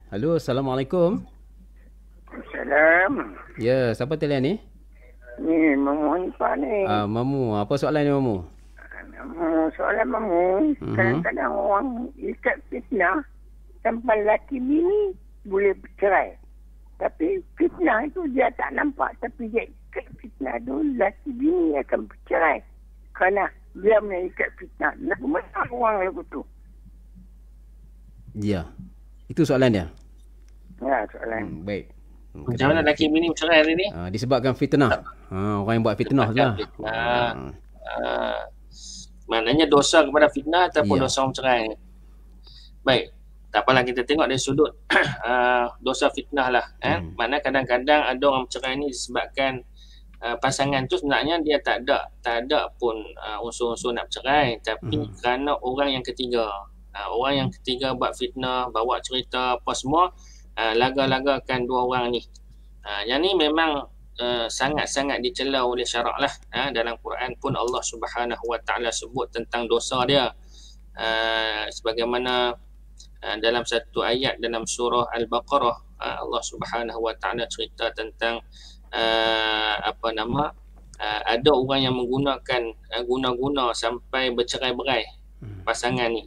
Halo, Assalamualaikum. Salam. Ya, siapa talian ni? Ni Mamu Pak ni. Mamu. Apa soalan ni, Mamu? Soalan Mamu, Mhm. kadang-kadang orang ikat fitnah sampai laki bini boleh bercerai. Tapi fitnah itu dia tak nampak. Tapi dia ikat fitnah tu, laki bini akan bercerai. Kerana dia punya ikat fitnah. Lagu mana orang lagu tu? Ya. Itu soalan dia. Ya, soalan. Baik. Macam mana lelaki bini bercerai hari ni? Disebabkan fitnah. Orang yang buat fitnah tu Sebabkan lah. fitnah. Ah, maknanya dosa kepada fitnah ataupun Ya. dosa orang bercerai. Baik. Tak apalah, kita tengok dari sudut dosa fitnah lah. Maknanya kadang-kadang ada orang bercerai ni disebabkan pasangan tu sebenarnya dia tak ada pun unsur-unsur nak bercerai, tapi kerana orang yang ketiga. Orang yang ketiga buat fitnah, bawa cerita apa semua, laga-lagakan dua orang ni. Yang ni memang sangat-sangat dicela oleh syarak lah. Dalam Quran pun Allah Subhanahu Wa Taala sebut tentang dosa dia. Sebagaimana dalam satu ayat dalam surah Al-Baqarah, Allah Subhanahu Wa Taala cerita tentang ada orang yang menggunakan guna-guna sampai bercerai-berai pasangan ni.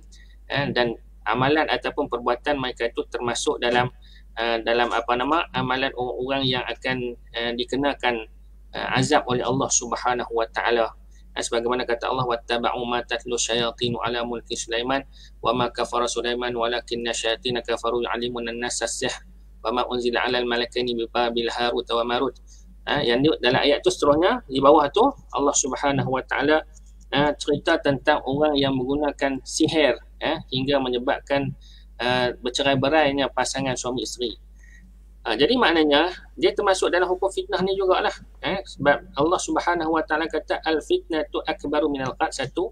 Dan amalan ataupun perbuatan mereka itu termasuk dalam amalan orang-orang yang akan dikenakan azab oleh Allah Subhanahu Wa Taala. Sebagaimana kata Allah, wattaba'u ma tatlu syayatinu ala mulki Sulaiman wa ma kafara Sulaiman walakinna syayatina kafaru yu'allimuna an-nasa as-sihr wa ma unzila 'alal malakaini bi Babil Harut wa Marut. Yang dalam ayat tu seterusnya di bawah tu Allah Subhanahu Wa Taala cerita tentang orang yang menggunakan sihir hingga menyebabkan bercerai-berainya pasangan suami isteri. Jadi maknanya dia termasuk dalam hukum fitnah ni jugalah. Sebab Allah Subhanahu Wa Taala kata al-fitnatu akbaru minal qatl. Satu,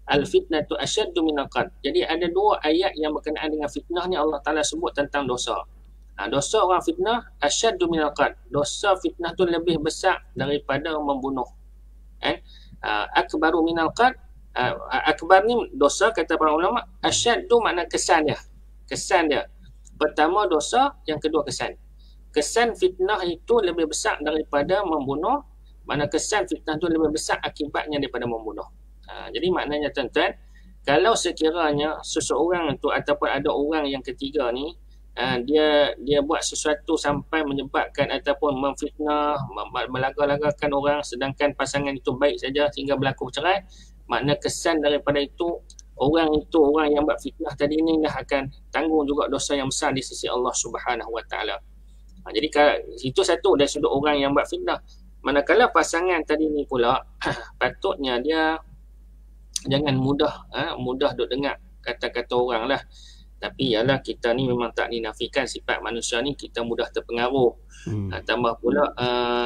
al-fitnatu asyaddu minal qatl. Jadi ada dua ayat yang berkenaan dengan fitnah ni Allah Taala sebut tentang dosa. Dosa orang fitnah asyaddu minal qatl. Dosa fitnah tu lebih besar daripada membunuh. Akbaru minal qatl. Akbar ni dosa kata para ulama, asyaddu makna kesan dia. Kesan dia. Pertama dosa, yang kedua kesan. Kesan fitnah itu lebih besar daripada membunuh, mana kesan fitnah itu lebih besar akibatnya daripada membunuh. Jadi maknanya tuan-tuan, kalau sekiranya seseorang itu ataupun ada orang yang ketiga ni, dia buat sesuatu sampai menyebabkan ataupun memfitnah, melaga-lagakan orang, sedangkan pasangan itu baik saja sehingga berlaku bercerai, makna kesan daripada itu orang yang buat fitnah tadi ni dah akan tanggung juga dosa yang besar di sisi Allah Subhanahu Wa Taala. Jadi itu satu dari sudut orang yang buat fitnah. Manakala pasangan tadi ni pula patutnya dia jangan mudah duk dengar kata-kata orang lah. Tapi ialah kita ni memang tak dinafikan sifat manusia ni, kita mudah terpengaruh. Tambah pula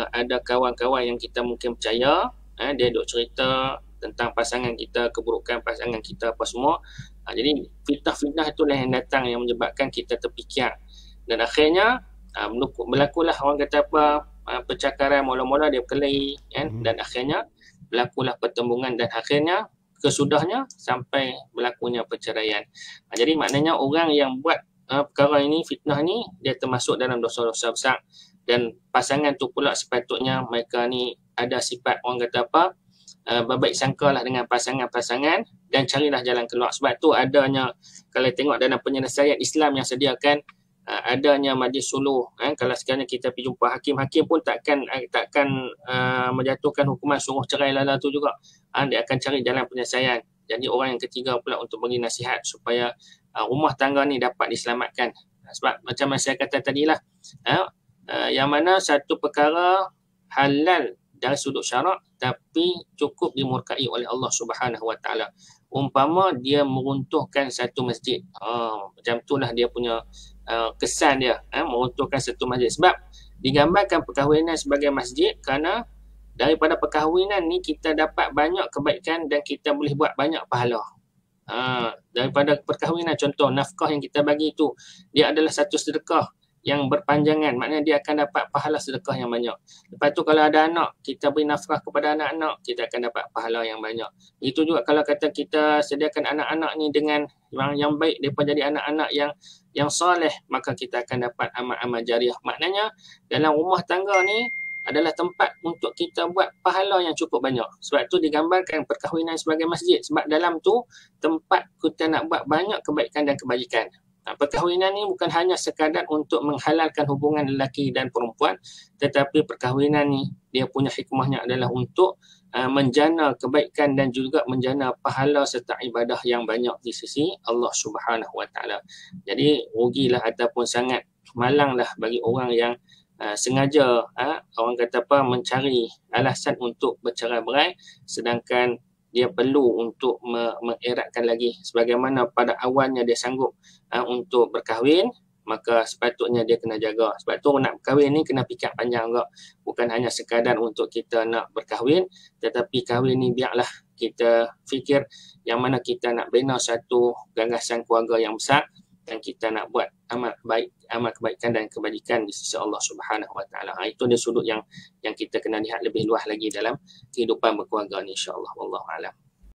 ada kawan-kawan yang kita mungkin percaya, dia duk cerita tentang pasangan kita, keburukan pasangan kita apa semua. Jadi fitnah-fitnah itulah yang datang yang menyebabkan kita terfikir. Dan akhirnya berlakulah orang kata percakaran, mula-mula dia berkelahi dan akhirnya berlakulah pertembungan dan akhirnya kesudahnya sampai berlakunya perceraian. Jadi maknanya orang yang buat perkara ini, fitnah ni, dia termasuk dalam dosa-dosa besar. Dan pasangan tu pula sepatutnya mereka ni ada sifat orang kata berbaik sangka lah dengan pasangan-pasangan dan carilah jalan keluar. Sebab tu adanya, kalau tengok dalam penyelesaian Islam yang sediakan, adanya majlis suluh. Kalau sekarang kita pergi jumpa hakim pun takkan menjatuhkan hukuman suruh cerai lala tu juga. Dia akan cari jalan penyelesaian. Jadi orang yang ketiga pula untuk bagi nasihat supaya rumah tangga ni dapat diselamatkan. Sebab macam saya kata tadilah, yang mana satu perkara halal dari sudut syarak tapi cukup dimurkai oleh Allah Subhanahu Wa Taala. Umpama dia meruntuhkan satu masjid. Macam itulah dia punya kesan dia, meruntuhkan satu masjid. Sebab digambarkan perkahwinan sebagai masjid kerana daripada perkahwinan ni kita dapat banyak kebaikan dan kita boleh buat banyak pahala. Daripada perkahwinan, contoh nafkah yang kita bagi itu, dia adalah satu sedekah yang berpanjangan, maknanya dia akan dapat pahala sedekah yang banyak. Lepas tu kalau ada anak, kita beri nafkah kepada anak-anak, kita akan dapat pahala yang banyak. Itu juga kalau kata kita sediakan anak-anak ni dengan yang baik, mereka jadi anak-anak yang soleh, maka kita akan dapat amal-amal jariah. Maknanya dalam rumah tangga ni adalah tempat untuk kita buat pahala yang cukup banyak. Sebab tu digambarkan perkahwinan sebagai masjid. Sebab dalam tu tempat kita nak buat banyak kebaikan dan kebajikan. Perkahwinan ni bukan hanya sekadar untuk menghalalkan hubungan lelaki dan perempuan, tetapi perkahwinan ni dia punya hikmahnya adalah untuk menjana kebaikan dan juga menjana pahala serta ibadah yang banyak di sisi Allah Subhanahu Wa Taala. Jadi rugilah ataupun sangat malanglah bagi orang yang sengaja orang kata apa mencari alasan untuk bercerai-berai, sedangkan dia perlu untuk mengeratkan lagi sebagaimana pada awalnya dia sanggup untuk berkahwin, maka sepatutnya dia kena jaga. Sebab tu nak berkahwin ni kena fikir panjang juga, bukan hanya sekadar untuk kita nak berkahwin, tetapi kahwin ni biarlah kita fikir yang mana kita nak bina satu gagasan keluarga yang besar, dan kita nak buat amal baik, amal kebaikan dan kebajikan di sisi Allah Subhanahu Wa Taala. Itu dia sudut yang kita kena lihat lebih luas lagi dalam kehidupan berkeluarga ni, insya-Allah. Wallahu a'lam.